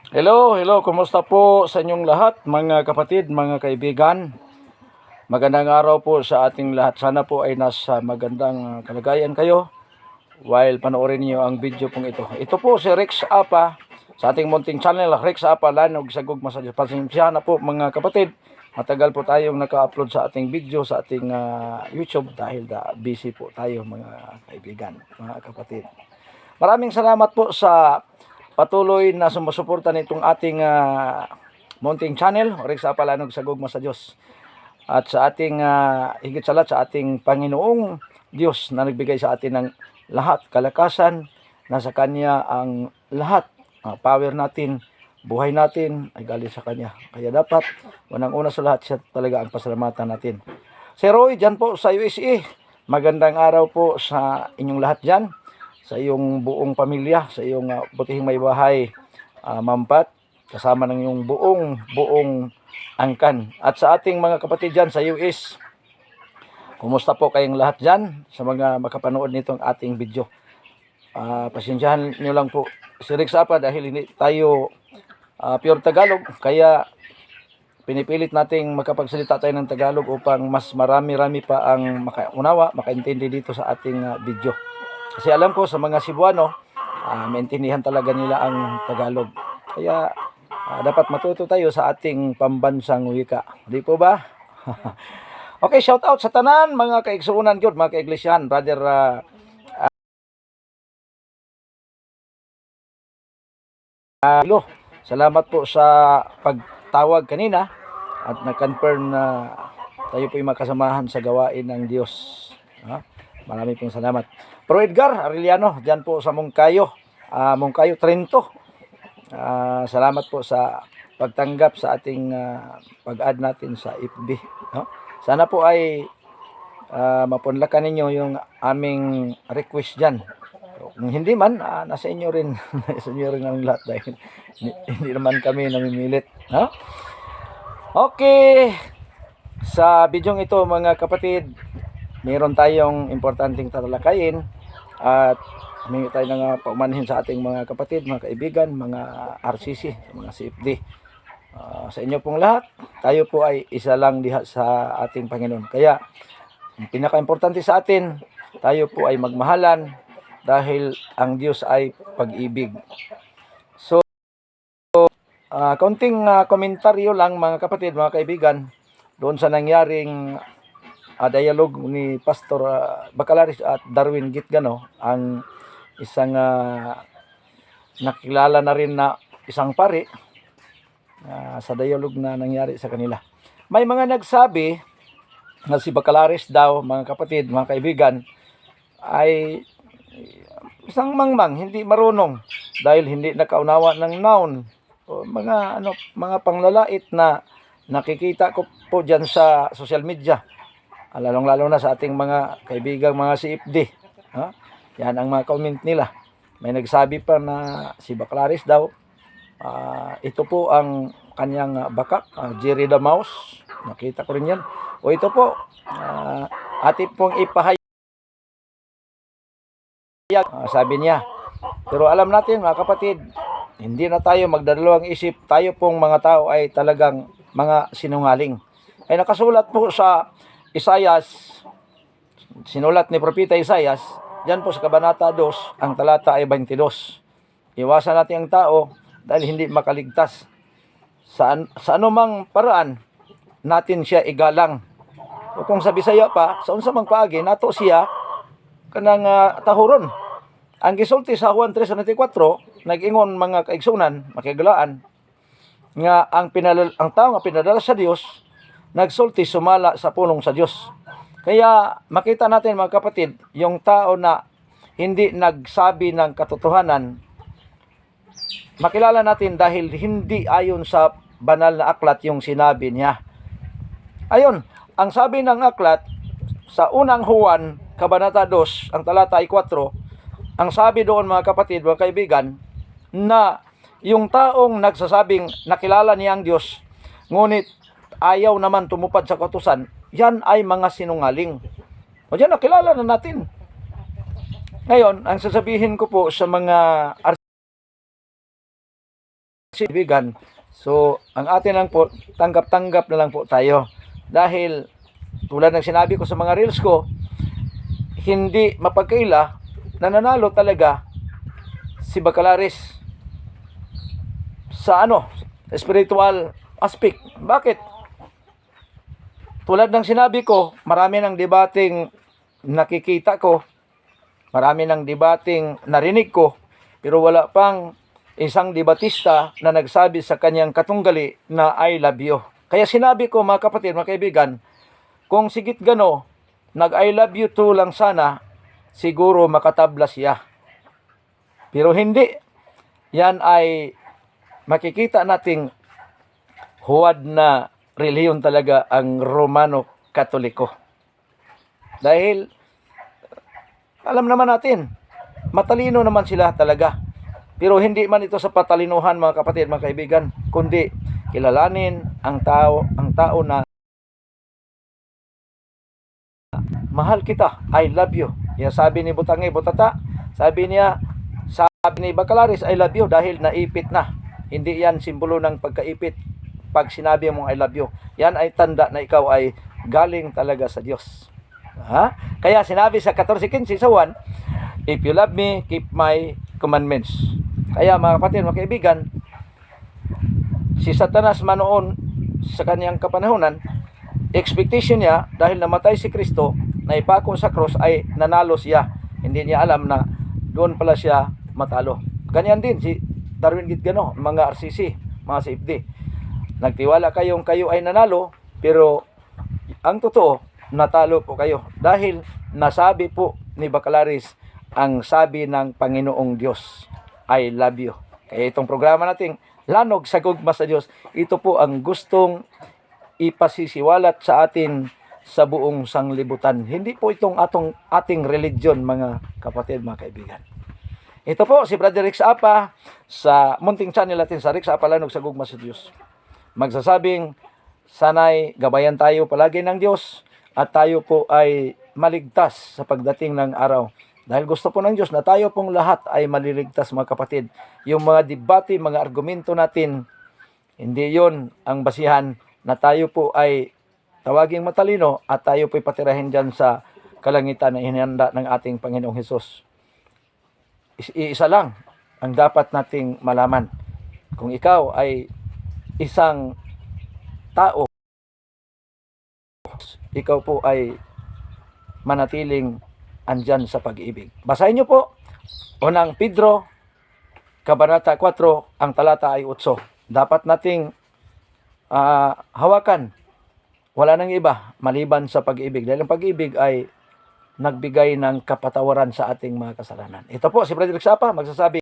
Hello, hello, kumusta po sa inyong lahat, mga kapatid, mga kaibigan? Magandang araw po sa ating lahat. Sana po ay nasa magandang kalagayan kayo while panoorin niyo ang video pong ito. Ito po si Rex Apa sa ating munting channel, Rex Apa Lanog sa Gugma sa Pasensya na po mga kapatid. Matagal po tayong naka-upload sa ating video sa ating YouTube dahil busy po tayo mga kaibigan, mga kapatid. Maraming salamat po sa patuloy na sumusuporta nitong ating munting channel, Rex Apa Lanog sa Gugma sa Diyos. At sa ating higit sa lahat sa ating Panginoong Diyos na nagbigay sa atin ng lahat kalakasan, nasa Kanya ang lahat, power natin, buhay natin ay galing sa Kanya. Kaya dapat, unang-una sa lahat, siya talaga ang pasalamatan natin. Si Roy, dyan po sa USA, magandang araw po sa inyong lahat dyan, sa iyong buong pamilya, sa iyong butihing may bahay, Mampat, kasama ng iyong buong angkan. At sa ating mga kapatid dyan sa US, kumusta po kayong lahat dyan sa mga makapanood nitong ating video. Pasensyahan nyo lang po si Rex Apa dahil hindi tayo pure Tagalog, kaya pinipilit nating makapagsalita tayo ng Tagalog upang mas marami-rami pa ang makaunawa, makaintindi dito sa ating video. Kasi alam ko sa mga Cebuano, maintindihan talaga nila ang Tagalog. Kaya dapat matuto tayo sa ating pambansang wika. Di po ba? Okay, shout out sa tanan, mga kaigsuunan gyud, mga kaiglesiyahan, brother salamat po sa pagtawag kanina at nag-confirm na tayo po ay makasamahan sa gawain ng Diyos. Marami pong salamat. Pro Edgar Arellano, dyan po sa Mungkayo, Trento. Salamat po sa pagtanggap sa ating pag-add natin sa FB. Sana po ay mapunlakan ninyo yung aming request dyan. Kung hindi man, nasa inyo rin, nasa inyo rin ang lahat dahil hindi naman kami namimilit. Okay, sa bidyong ito mga kapatid, mayroon tayong importanteng tatalakayin at humingi tayo ng paumanhin sa ating mga kapatid, mga kaibigan, mga RCC, mga CFD. Sa inyo pong lahat, tayo po ay isa lang diha sa ating Panginoon. Kaya, ang pinaka-importante sa atin, tayo po ay magmahalan dahil ang Diyos ay pag-ibig. So, kaunting komentaryo lang mga kapatid, mga kaibigan, doon sa nangyaring dialogue ni Pastor Bacalaris at Darwin Gitgano, ang isang nakilala na rin na isang pari sa dialogue na nangyari sa kanila. May mga nagsabi na si Bacalaris daw, mga kapatid, mga kaibigan, ay isang mangmang, hindi marunong dahil hindi nakaunawa ng noun. O mga panglalait na nakikita ko po diyan sa social media. Lalong-lalo na sa ating mga kaibigang mga CFD. Yan ang mga comment nila. May nagsabi pa na si Bacalaris daw, ito po ang kanyang bakak, Jerry the Mouse. Nakita ko rin yan. O ito po, atin pong ipahayag, sabi niya. Pero alam natin mga kapatid, hindi na tayo magdadalawang isip. Tayo pong mga tao ay talagang mga sinungaling. Ay nakasulat po sa Isaias, sinulat ni Propeta Isaias, diyan po sa Kabanata 2, ang talata ay 22. Iwasan natin ang tao dahil hindi makaligtas. Sa anumang paraan natin siya igalang. O kung sa Bisaya pa, sa unsa mang paagi nato siya kanang tahuron. Ang gisulti sa Juan 3:24, nag-ingon mga kaigsunan, makigalaan, nga ang tao nga pinadala sa Dios nagsulti sumala sa punong sa Diyos. Kaya makita natin mga kapatid, yung tao na hindi nagsabi ng katotohanan, makilala natin dahil hindi ayon sa banal na aklat yung sinabi niya. Ayon, ang sabi ng aklat sa unang Juan, Kabanata 2, ang talata ay 4, ang sabi doon mga kapatid, mga kaibigan, na yung taong nagsasabing nakilala niya ang Diyos, ngunit ayaw naman tumupad sa kautusan, yan ay mga sinungaling. O yan, nakilala na natin. Ngayon, ang sasabihin ko po sa mga kaibigan. So, ang atin lang po, tanggap-tanggap na lang po tayo. Dahil, tulad ng sinabi ko sa mga reels ko, hindi mapagkaila na nanalo talaga si Bacalaris sa spiritual aspect. Bakit? Tulad ng sinabi ko, marami ng debating nakikita ko, marami ng debating narinig ko, pero wala pang isang debatista na nagsabi sa kanyang katunggali na I love you. Kaya sinabi ko, mga kapatid, mga kaibigan, kung sigit gano, nag-I love you too lang sana, siguro makatabla siya. Pero hindi. Yan ay makikita nating huwad na reliyon talaga ang Romano Katoliko. Dahil, alam naman natin, matalino naman sila talaga. Pero hindi man ito sa patalinuhan, mga kapatid, mga kaibigan, kundi kilalanin ang tao na mahal kita, I love you. Yan sabi ni Butangi Butata, sabi ni Bacalaris, I love you dahil naipit na. Hindi yan simbolo ng pagkaipit. Pag sinabi mong I love you, yan ay tanda na ikaw ay galing talaga sa Diyos. Kaya sinabi sa 14:15 sa 1, if you love me, keep my commandments. Kaya mga kapatid, mga kaibigan, si Satanas manoon sa kanyang kapanahunan, expectation niya dahil namatay si Kristo, na ipako sa cross ay nanalo siya. Hindi niya alam na doon pala siya matalo. Ganyan din si Darwin Gitgano, mga RCC, mga CFD. Nagtiwala kayong kayo ay nanalo, pero ang totoo, natalo po kayo. Dahil nasabi po ni Bacalaris ang sabi ng Panginoong Diyos, I love you. Kaya itong programa nating Lanog sa Gugma sa Diyos, ito po ang gustong ipasisiwalat sa atin sa buong sanglibutan. Hindi po itong ating religion, mga kapatid, mga kaibigan. Ito po si Brother Rex Apa sa munting channel natin sa Rex Apa Lanog sa Gugma sa Diyos. Magsasabing sana'y gabayan tayo palagi ng Diyos at tayo po ay maligtas sa pagdating ng araw. Dahil gusto po ng Diyos na tayo pong lahat ay maliligtas, mga kapatid. Yung mga debate, mga argumento natin, hindi yon ang basihan na tayo po ay tawaging matalino at tayo po ay patirahin dyan sa kalangitan na inihanda ng ating Panginoong Hesus. Iisa lang ang dapat nating malaman. Kung ikaw ay isang tao, ikaw po ay manatiling andyan sa pag-ibig. Basahin niyo po, unang Pedro, Kabanata 4, ang talata ay 8. Dapat nating hawakan. Wala nang iba maliban sa pag-ibig. Dahil ang pag-ibig ay nagbigay ng kapatawaran sa ating mga kasalanan. Ito po si Brother Xapa magsasabi,